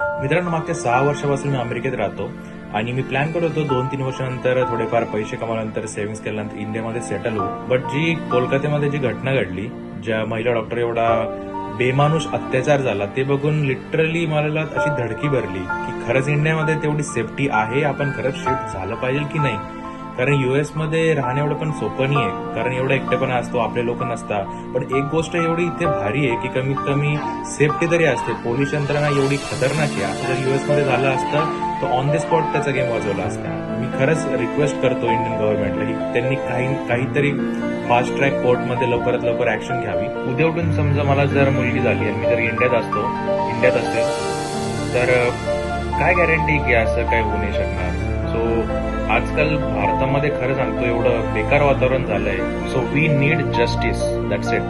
मित्रांनो, मागच्या 6 वर्षापासून मी अमेरिकेत राहतो आणि मी प्लॅन करत होतो 2-3 वर्षानंतर थोडेफार पैसे कमावल्यानंतर सेव्हिंग्स केल्यानंतर इंडियामध्ये सेटल होऊ. बट जी कोलकात्यामध्ये जी घटना घडली, ज्या महिला डॉक्टर एवढा बेमानुष अत्याचार झाला, ते बघून लिटरली मला अशी धडकी भरली की खरंच इंडियामध्ये तेवढी सेफ्टी आहे, आपण खरंच शिफ्ट झालं पाहिजे की नाही. कारण युएस मध्ये राहणं एवढं पण सोपं नाही आहे, कारण एवढा एकटेपणा असतो, आपले लोक नसतात. पण एक गोष्ट एवढी इथे भारी आहे की कमीत कमी सेफ्टी तरी असते. पोलीस यंत्रणा एवढी खतरनाक आहे. असं जर युएस मध्ये झालं असतं तर ऑन द स्पॉट त्याचा गेम वाजवला असता. मी खरंच रिक्वेस्ट करतो इंडियन गव्हर्नमेंटला की त्यांनी काहीतरी फास्ट ट्रॅक कोर्टमध्ये लवकरात लवकर ऍक्शन घ्यावी. उद्या उठून समजा मला जर मुलगी झाली आणि मी जर इंडियात असेल तर काय गॅरंटी की असं काय होऊ नाही शकणार. सो आजकाल भारतामध्ये खरं सांगतो एवढं बेकार वातावरण झालंय. So we need justice, that's it.